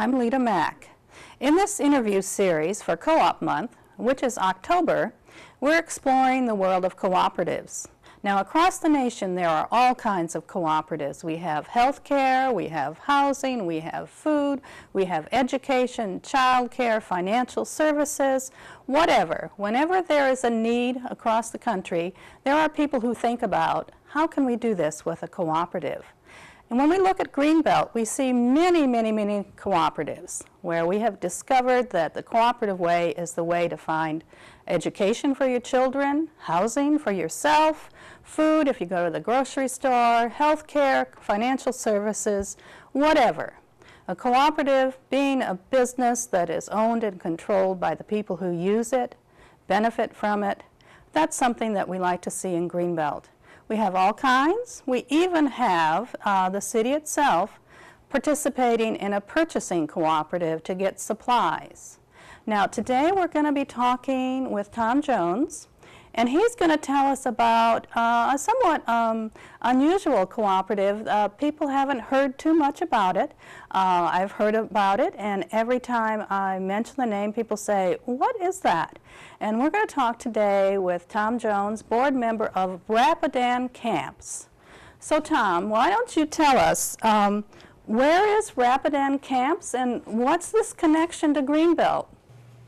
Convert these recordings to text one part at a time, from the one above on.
I'm Leta Mach. In this interview series for Co-op Month, which is October, we're exploring the world of cooperatives. Now, across the nation, there are all kinds of cooperatives. We have healthcare, we have housing, we have food, we have education, childcare, financial services, whatever. Whenever there is a need across the country, there are people who think about, how can we do this with a cooperative? And when we look at Greenbelt, we see many cooperatives where we have discovered that the cooperative way is the way to find education for your children, housing for yourself, food if you go to the grocery store, health care, financial services, whatever. A cooperative being a business that is owned and controlled by the people who use it, benefit from it, that's something that we like to see in Greenbelt. We have all kinds. We even have the city itself participating in a purchasing cooperative to get supplies. Now today we're going to be talking with Tom Jones, and he's going to tell us about a somewhat unusual cooperative. People haven't heard too much about it. I've heard about it, and every time I mention the name, people say, what is that? And we're going to talk today with Tom Jones, board member of Rapidan Camps. So Tom, why don't you tell us, where is Rapidan Camps, and what's this connection to Greenbelt?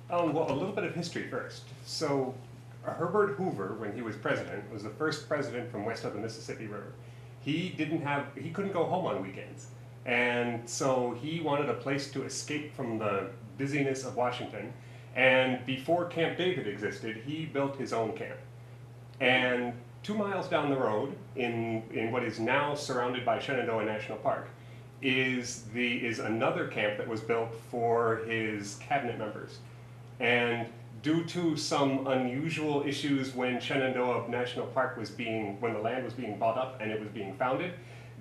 Well, a little bit of history first. So Herbert Hoover, when he was president, was the first president from west of the Mississippi River. He couldn't go home on weekends. And so he wanted a place to escape from the busyness of Washington. And before Camp David existed, he built his own camp. And 2 miles down the road, in what is now surrounded by Shenandoah National Park, is another camp that was built for his cabinet members. And due to some unusual issues when Shenandoah National Park when the land was being bought up and it was being founded,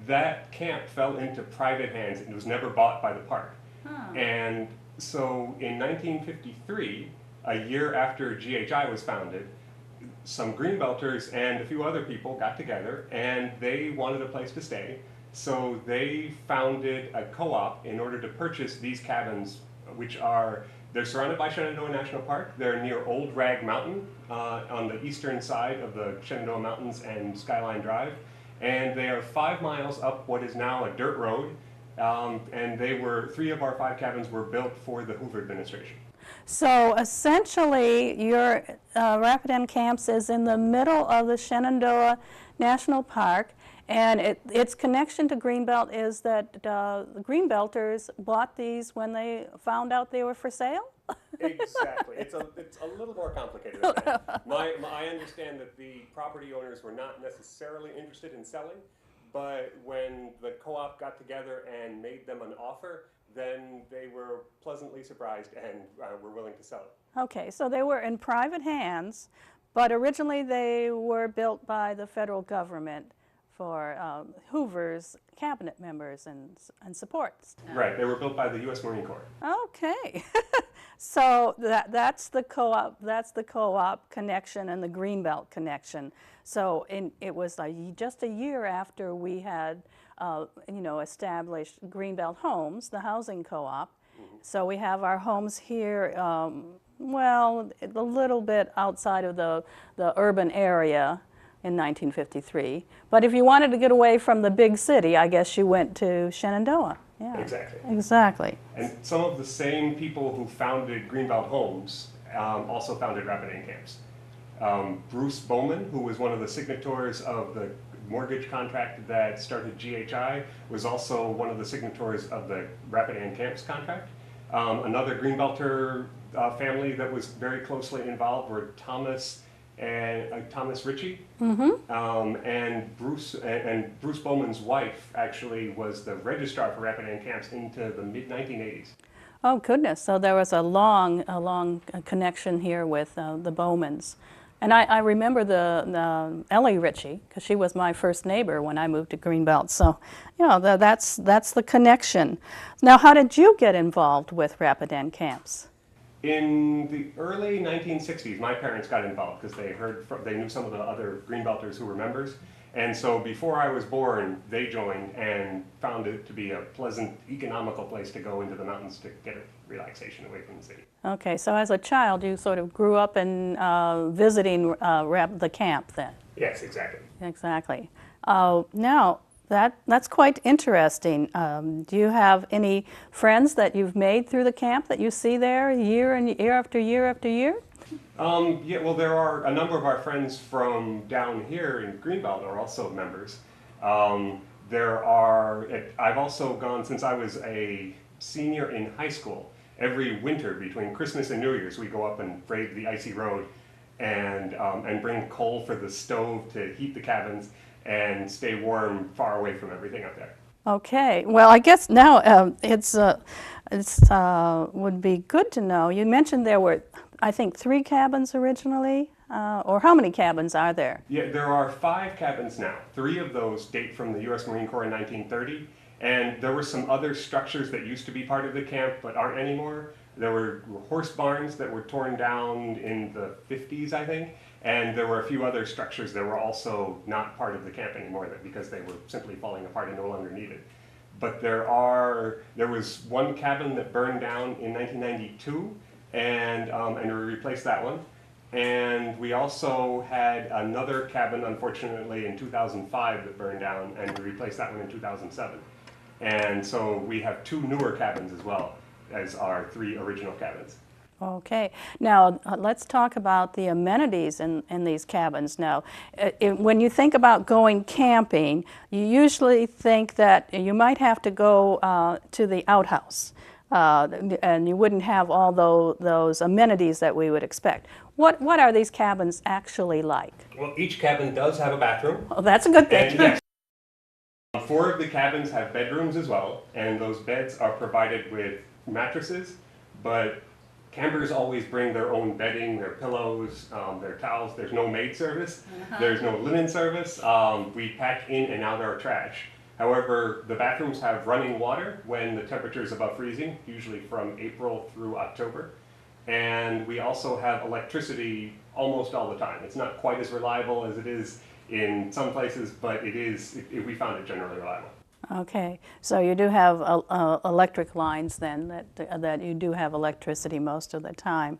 that camp fell into private hands and it was never bought by the park. Huh. And so in 1953, a year after GHI was founded, some Greenbelters and a few other people got together and they wanted a place to stay. So they founded a co-op in order to purchase these cabins, they're surrounded by Shenandoah National Park. They're near Old Rag Mountain on the eastern side of the Shenandoah Mountains and Skyline Drive. And they are 5 miles up what is now a dirt road. And 3 of our 5 cabins were built for the Hoover administration. So essentially, your Rapidan Camps is in the middle of the Shenandoah National Park. And its connection to Greenbelt is that the Greenbelters bought these when they found out they were for sale? Exactly. It's a little more complicated than that. I understand that the property owners were not necessarily interested in selling, but when the co-op got together and made them an offer, then they were pleasantly surprised and were willing to sell it. Okay, so they were in private hands, but originally they were built by the federal government for Hoover's cabinet members and supports. Right, they were built by the U.S. Marine Corps. Okay, so that's the co-op connection and the Greenbelt connection. So it was just a year after we had established Greenbelt Homes, the housing co-op. Mm-hmm. So we have our homes here, well, a little bit outside of the urban area in 1953. But if you wanted to get away from the big city, I guess you went to Shenandoah. Yeah. Exactly. And some of the same people who founded Greenbelt Homes also founded Rapidan Camps. Bruce Bowman, who was one of the signatories of the mortgage contract that started GHI, was also one of the signatories of the Rapidan Camps contract. Another Greenbelter family that was very closely involved were Thomas Ritchie, mm-hmm. And Bruce Bowman's wife actually was the registrar for Rapidan Camps into the mid-1980s. Oh goodness! So there was a long connection here with the Bowmans, and I remember the Ellie Ritchie because she was my first neighbor when I moved to Greenbelt. So that's the connection. Now, how did you get involved with Rapidan Camps? In the early 1960s, my parents got involved because they knew some of the other Greenbelters who were members, And so before I was born, they joined and found it to be a pleasant, economical place to go into the mountains to get a relaxation away from the city. Okay, so as a child, you sort of grew up in visiting the camp then? Yes, exactly. Exactly. Now, that's quite interesting. Do you have any friends that you've made through the camp that you see there year after year after year? Yeah, well, there are a number of our friends from down here in Greenbelt are also members. I've also gone, since I was a senior in high school, every winter between Christmas and New Year's, we go up and brave the icy road and bring coal for the stove to heat the cabins and stay warm far away from everything up there. Okay. Well, I guess now it's would be good to know. You mentioned there were, I think, 3 cabins originally, or how many cabins are there? Yeah, there are 5 cabins now. 3 of those date from the U.S. Marine Corps in 1930, and there were some other structures that used to be part of the camp but aren't anymore. There were horse barns that were torn down in the 50s, I think, and there were a few other structures that were also not part of the camp anymore because they were simply falling apart and no longer needed. But there was one cabin that burned down in 1992, and we replaced that one. And we also had another cabin, unfortunately, in 2005 that burned down, and we replaced that one in 2007. And so we have 2 newer cabins as well as our 3 original cabins. Okay. Now, let's talk about the amenities in these cabins. Now, when you think about going camping, you usually think that you might have to go to the outhouse, and you wouldn't have all those amenities that we would expect. What are these cabins actually like? Well, each cabin does have a bathroom. Oh, that's a good thing. And yes, 4 of the cabins have bedrooms as well, and those beds are provided with mattresses, but campers always bring their own bedding, their pillows, their towels. There's no maid service. There's no linen service. We pack in and out our trash. However, the bathrooms have running water when the temperature is above freezing, usually from April through October. And we also have electricity almost all the time. It's not quite as reliable as it is in some places, but we found it generally reliable. Okay, so you do have electric lines then, that you do have electricity most of the time.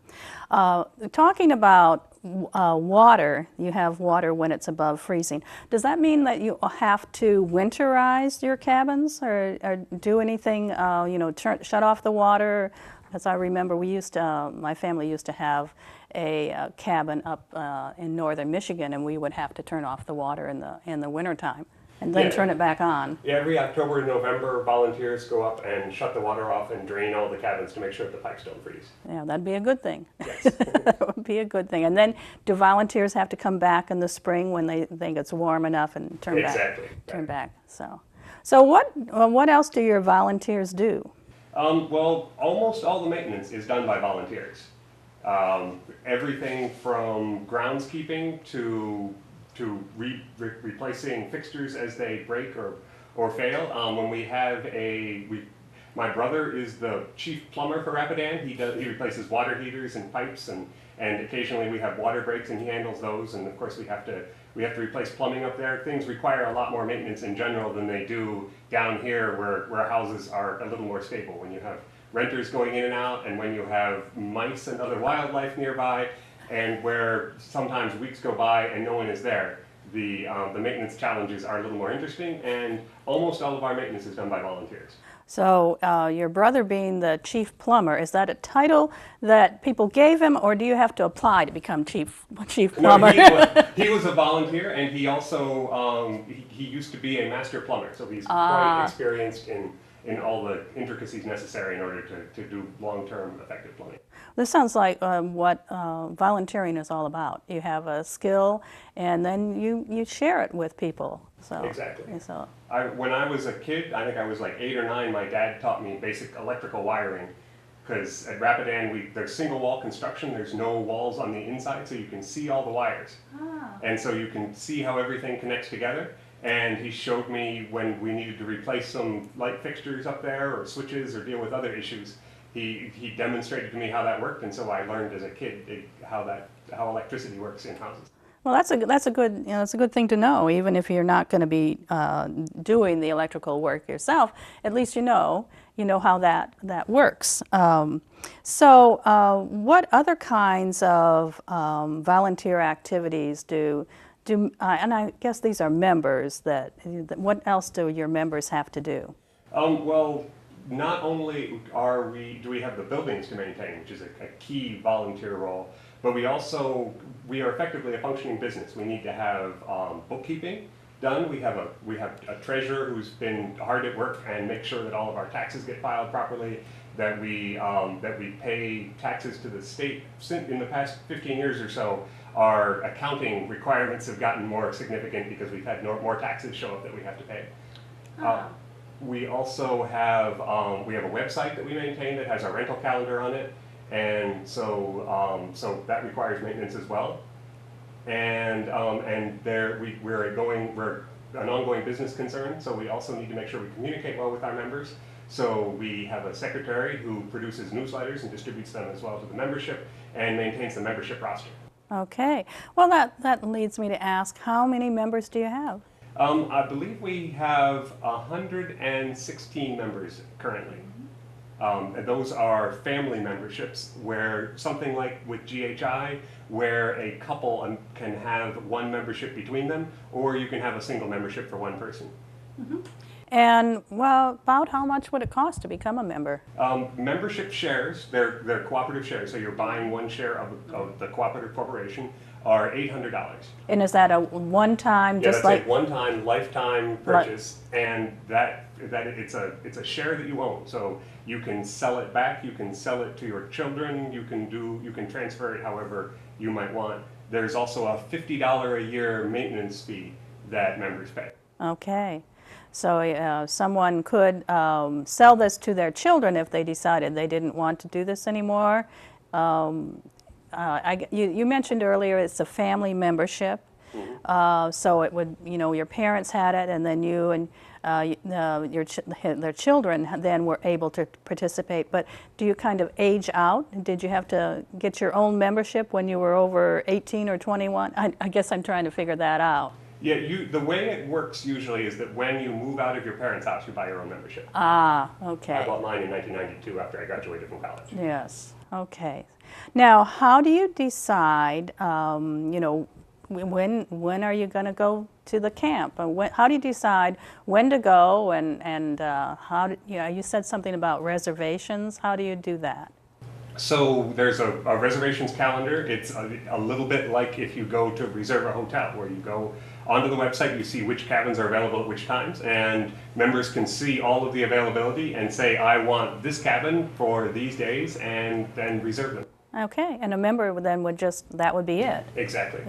Talking about water, you have water when it's above freezing. Does that mean that you have to winterize your cabins or do anything, shut off the water? As I remember, my family used to have a cabin up in northern Michigan, and we would have to turn off the water in the wintertime. And then turn it back on. Yeah, every October and November, volunteers go up and shut the water off and drain all the cabins to make sure that the pipes don't freeze. Yeah, that'd be a good thing. Yes. That would be a good thing. And then do volunteers have to come back in the spring when they think it's warm enough and turn back? Exactly. Turn back. So what else do your volunteers do? Well, almost all the maintenance is done by volunteers. Everything from groundskeeping to replacing fixtures as they break or fail. When we have my brother is the chief plumber for Rapidan. He replaces water heaters and pipes, and occasionally we have water breaks and he handles those. And of course we have to replace plumbing up there. Things require a lot more maintenance in general than they do down here, where houses are a little more stable. When you have renters going in and out, and when you have mice and other wildlife nearby, and where sometimes weeks go by and no one is there, the maintenance challenges are a little more interesting, and almost all of our maintenance is done by volunteers. So your brother being the chief plumber, is that a title that people gave him, or do you have to apply to become chief plumber? No, he was a volunteer, and he also he used to be a master plumber, so he's quite experienced in all the intricacies necessary in order to do long-term effective plumbing. This sounds like what volunteering is all about. You have a skill, and then you share it with people. So, exactly. So, when I was a kid, I think I was like 8 or 9, my dad taught me basic electrical wiring, because at Rapidan there's single wall construction, there's no walls on the inside, so you can see all the wires. And so you can see how everything connects together. And he showed me when we needed to replace some light fixtures up there or switches or deal with other issues. He demonstrated to me how that worked, and so I learned as a kid how electricity works in houses. Well, that's a good, it's a good thing to know. Even if you're not going to be doing the electrical work yourself, at least you know how that works. What other kinds of volunteer activities do and I guess these are members what else do your members have to do? Well, not only do we have the buildings to maintain, which is a key volunteer role, but we are effectively a functioning business. We need to have bookkeeping done. We have a treasurer who's been hard at work and make sure that all of our taxes get filed properly, that we pay taxes to the state. In the past 15 years or so, our accounting requirements have gotten more significant because we've had more taxes show up that we have to pay. We also have we have a website that we maintain that has our rental calendar on it, and so that requires maintenance as well. And we're an ongoing business concern, so we also need to make sure we communicate well with our members. So we have a secretary who produces newsletters and distributes them as well to the membership and maintains the membership roster. Okay. Well, that leads me to ask, how many members do you have? I believe we have 116 members currently. Those are family memberships, where something like with GHI, where a couple can have one membership between them, or you can have a single membership for one person. Mm-hmm. And, well, about how much would it cost to become a member? Membership shares, they're cooperative shares, so you're buying one share of the cooperative corporation, are $800. And is that a one-time, Yeah, just that's like... a one-time, lifetime purchase, and that it's a share that you own. So you can sell it back, you can sell it to your children, you can transfer it however you might want. There's also a $50 a year maintenance fee that members pay. Okay. So someone could sell this to their children if they decided they didn't want to do this anymore. You mentioned earlier it's a family membership. Mm-hmm. So it would, your parents had it, and then you and their children then were able to participate. But do you kind of age out? Did you have to get your own membership when you were over 18 or 21? I guess I'm trying to figure that out. Yeah, the way it works usually is that when you move out of your parents' house, you buy your own membership. Ah, okay. I bought mine in 1992 after I graduated from college. Yes, okay. Now, how do you decide, when are you going to go to the camp? How do you decide when to go, and how do, you said something about reservations. How do you do that? So there's a reservations calendar. It's a little bit like if you go to reserve a hotel, where you go onto the website, you see which cabins are available at which times, and members can see all of the availability and say, I want this cabin for these days, and then reserve them. Okay, and a member then that would be it. Exactly.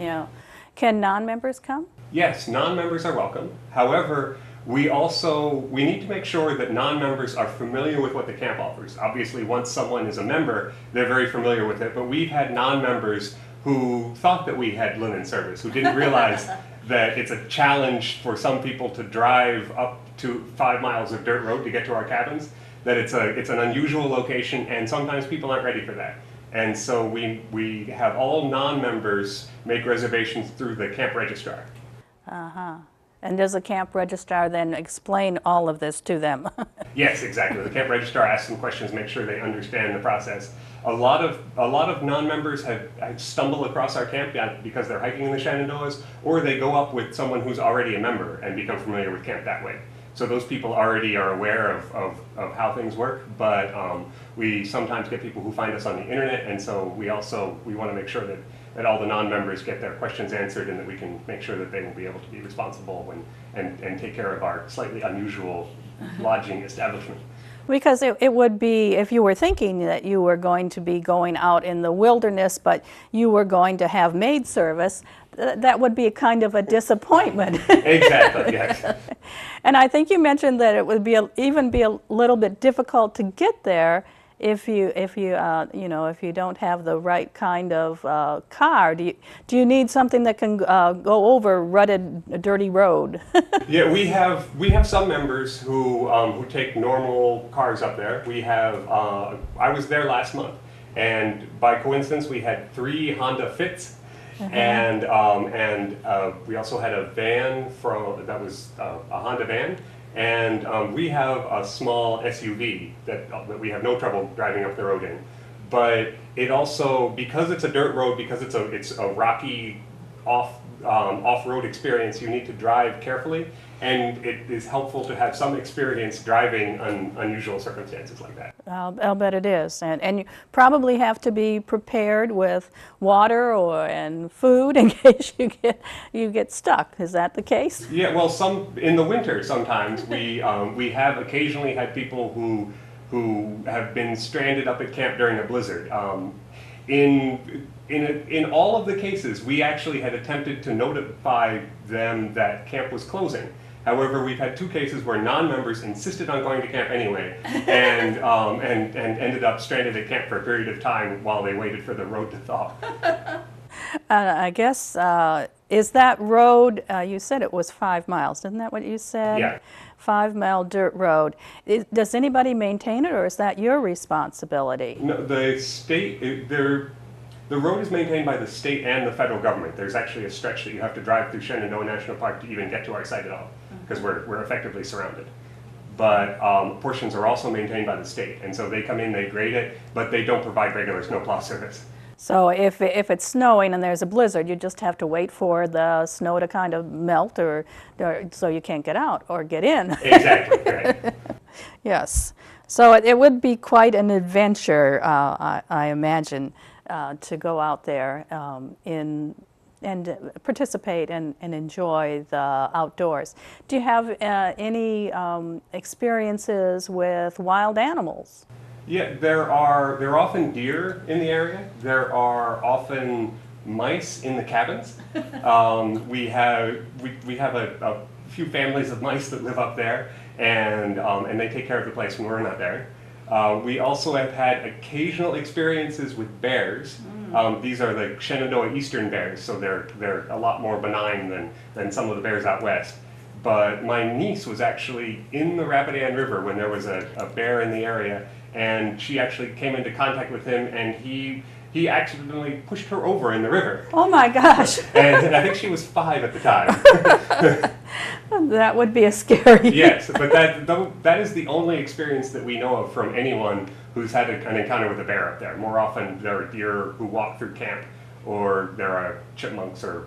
Can non-members come? Yes, non-members are welcome. However, we need to make sure that non-members are familiar with what the camp offers. Obviously, once someone is a member, they're very familiar with it, but we've had non-members who thought that we had linen service, who didn't realize that it's a challenge for some people to drive up to 5 miles of dirt road to get to our cabins, that it's an unusual location, and sometimes people aren't ready for that. And so we have all non-members make reservations through the camp registrar. Uh-huh. And does the camp registrar then explain all of this to them? Yes, exactly. The camp registrar asks some questions, make sure they understand the process. A lot of non-members have stumbled across our camp because they're hiking in the Shenandoahs, or they go up with someone who's already a member and become familiar with camp that way. So those people already are aware of how things work, but we sometimes get people who find us on the internet, and so we want to make sure that all the non-members get their questions answered, and that we can make sure that they will be able to be responsible and take care of our slightly unusual lodging establishment. Because it would be, if you were thinking that you were going to be going out in the wilderness, but you were going to have maid service, that would be a kind of a disappointment. Exactly, yes. And I think you mentioned that it would even be a little bit difficult to get there if you don't have the right kind of car. Do you need something that can go over rutted, dirty road? Yeah, we have some members who take normal cars up there. We have I was there last month, and by coincidence we had 3 Honda Fits, And we also had a van that was a Honda van. And we have a small SUV that we have no trouble driving up the road in. But it also, because it's a dirt road, because it's a rocky off-road experience, you need to drive carefully. And it is helpful to have some experience driving unusual circumstances like that. I'll bet it is. And you probably have to be prepared with water and food in case you get stuck. Is that the case? Yeah, well, in the winter sometimes we have occasionally had people who have been stranded up at camp during a blizzard. In all of the cases, we actually had attempted to notify them that camp was closing. However, we've had 2 cases where non-members insisted on going to camp anyway, and ended up stranded at camp for a period of time while they waited for the road to thaw. I guess, is that road, you said it was 5 miles, isn't that what you said? Yeah. 5-mile dirt road. Does anybody maintain it, or is that your responsibility? No, the road is maintained by the state and the federal government. There's actually a stretch that you have to drive through Shenandoah National Park to even get to our site at all, because we're effectively surrounded. But portions are also maintained by the state, and so they come in, they grade it, but they don't provide regular snowplow service. So if it's snowing and there's a blizzard, you just have to wait for the snow to kind of melt, or so you can't get out or get in. Exactly, correct. Yes. So it would be quite an adventure, I imagine, to go out there and participate and enjoy the outdoors. Do you have any experiences with wild animals? Yeah, there are often deer in the area. There are often mice in the cabins. We have a few families of mice that live up there, and they take care of the place when we're not there. We also have had occasional experiences with bears. These are the Shenandoah eastern bears, so they're a lot more benign than some of the bears out west. But my niece was actually in the Rapidan River when there was a bear in the area, and she actually came into contact with him, and he accidentally pushed her over in the river. Oh my gosh! And I think she was 5 at the time. That would be a scary. Yes, but that is the only experience that we know of from anyone who's had an encounter with a bear up there. More often there are deer who walk through camp, or there are chipmunks or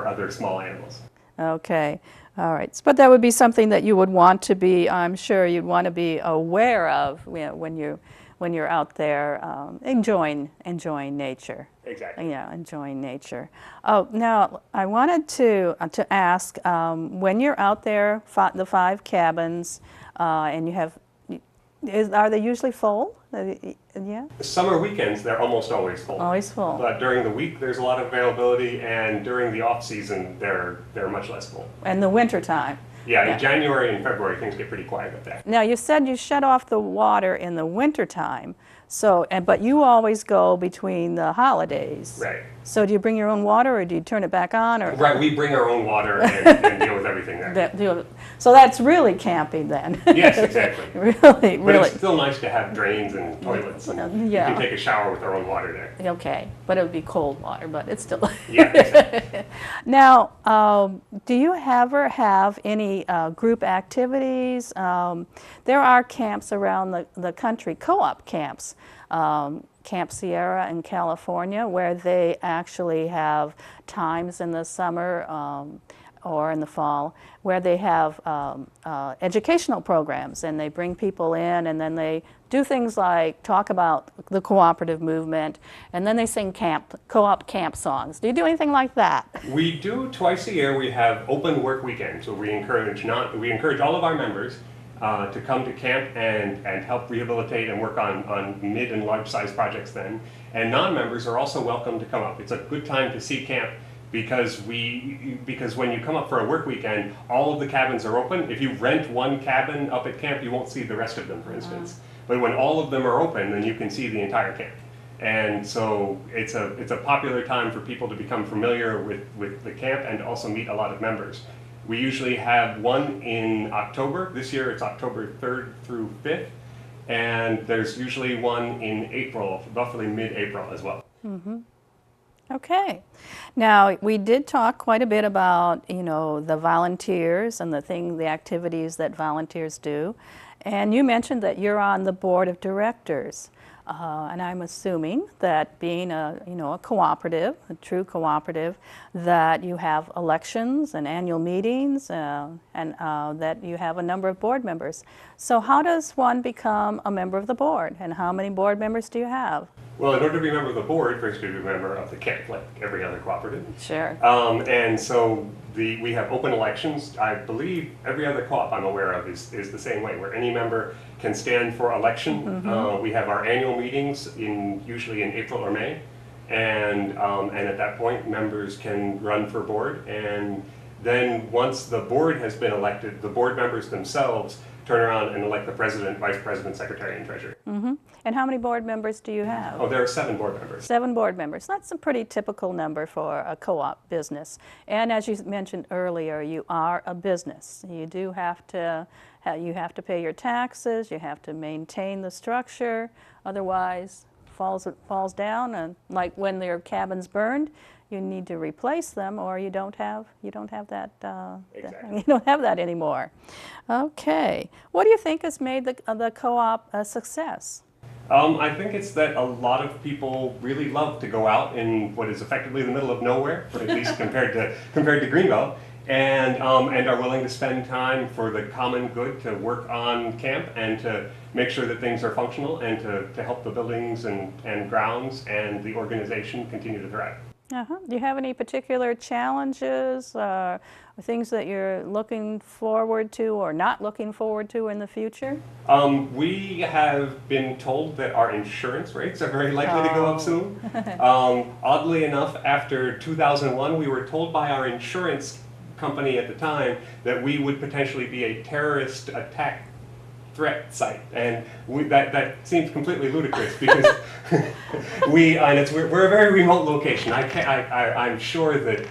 other small animals. Okay, all right. But that would be something that you would want to be, I'm sure you'd want to be aware of, when you're out there enjoying nature. Exactly. Yeah, enjoying nature. Oh, now I wanted to ask, when you're out there, the 5 cabins, and you have, are they usually full? Yeah. Summer weekends, they're almost always full. Always full. But during the week, there's a lot of availability, and during the off season, they're much less full. And the winter time. Yeah, in January and February, things get pretty quiet up there. Now, you said you shut off the water in the winter time, but you always go between the holidays. Right. So do you bring your own water, or do you turn it back on? Or? Right, we bring our own water and deal with everything there. So that's really camping then. Yes, exactly. Really. But it's still nice to have drains and toilets, and Yeah. you can take a shower with our own water there. Okay, but it would be cold water, but it's still. Yeah, exactly. Now, do you ever have any group activities? There are camps around the country, co-op camps, Camp Sierra in California, where they actually have times in the summer or in the fall where they have educational programs, and they bring people in, and then they do things like talk about the cooperative movement, and then they sing co-op camp songs. Do you do anything like that? We do twice a year. We have open work weekends, where we encourage all of our members to come to camp and help rehabilitate and work on mid and large size projects then. And non-members are also welcome to come up. It's a good time to see camp because when you come up for a work weekend, all of the cabins are open. If you rent one cabin up at camp, you won't see the rest of them, for instance. But when all of them are open, then you can see the entire camp. And so it's a popular time for people to become familiar with the camp and also meet a lot of members. We usually have one in October. This year it's October 3rd through 5th. And there's usually one in April, roughly mid-April as well. Mm-hmm. Okay. Now, we did talk quite a bit about, the volunteers and the activities that volunteers do. And you mentioned that you're on the board of directors. And I'm assuming that being a cooperative, a true cooperative, that you have elections and annual meetings and that you have a number of board members. So how does one become a member of the board, and how many board members do you have? Well, in order to be a member of the board, first you have to be a member of the camp, like every other cooperative. Sure. And so we have open elections. I believe every other co-op I'm aware of is the same way, where any member can stand for election. We have our annual meetings usually in April or May, and at that point members can run for board. And then once the board has been elected, the board members themselves turn around and elect the president, vice president, secretary, and treasurer. And how many board members do you have? Oh, there are 7 board members. 7 board members. That's a pretty typical number for a co-op business. And as you mentioned earlier, you are a business. You do have to pay your taxes. You have to maintain the structure. Otherwise, falls down. And like when their cabins burned, you need to replace them, or you don't have that. Exactly. You don't have that anymore. Okay. What do you think has made the co-op a success? I think it's that a lot of people really love to go out in what is effectively the middle of nowhere, or at least compared to Greenbelt, and are willing to spend time for the common good, to work on camp and to make sure that things are functional, and to help the buildings and grounds and the organization continue to thrive. Do you have any particular challenges, things that you're looking forward to or not looking forward to in the future? We have been told that our insurance rates are very likely to go up soon. Oddly enough, after 2001, we were told by our insurance company at the time that we would potentially be a terrorist attack threat site, and that seems completely ludicrous because we're a very remote location. I'm sure that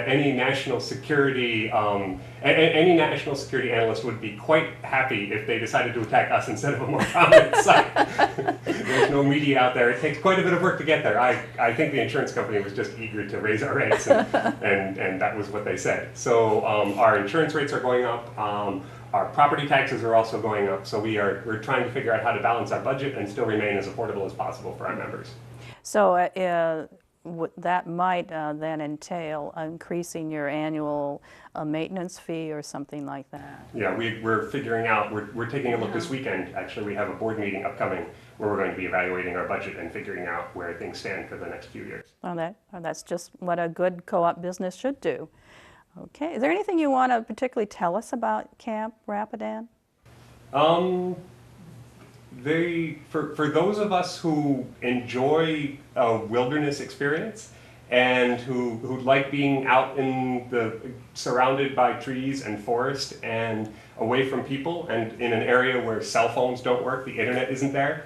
any national security analyst would be quite happy if they decided to attack us instead of a more prominent site. There's no media out there. It takes quite a bit of work to get there. I think the insurance company was just eager to raise our rates, and that was what they said. So our insurance rates are going up. Our property taxes are also going up, so we're trying to figure out how to balance our budget and still remain as affordable as possible for our members. So that might then entail increasing your annual maintenance fee or something like that. Yeah, we're figuring out, we're taking a look this weekend. Actually, we have a board meeting upcoming where we're going to be evaluating our budget and figuring out where things stand for the next few years. Well, that's just what a good co-op business should do. Okay. Is there anything you want to particularly tell us about Camp Rapidan? For those of us who enjoy a wilderness experience and who like being out surrounded by trees and forest and away from people and in an area where cell phones don't work, the internet isn't there,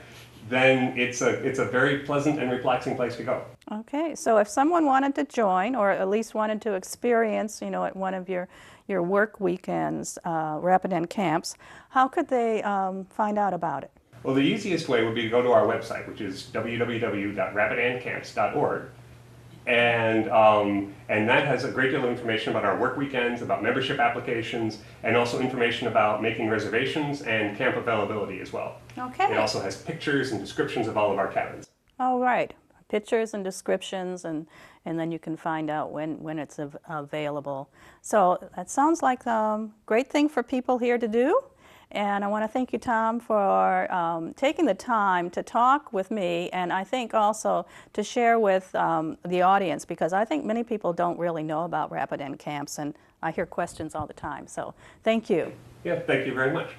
then it's a very pleasant and relaxing place to go. Okay, so if someone wanted to join, or at least wanted to experience, at one of your work weekends, Rapidan camps, how could they find out about it? Well, the easiest way would be to go to our website, which is www.rapidancamps.org, and that has a great deal of information about our work weekends, about membership applications, and also information about making reservations and camp availability as well. Okay. It also has pictures and descriptions of all of our cabins. Oh, right. Pictures and descriptions, and then you can find out when it's available. So that sounds like a great thing for people here to do. And I want to thank you, Tom, for taking the time to talk with me, and I think also to share with the audience, because I think many people don't really know about Rapidan camps, and I hear questions all the time. So thank you. Yeah, thank you very much.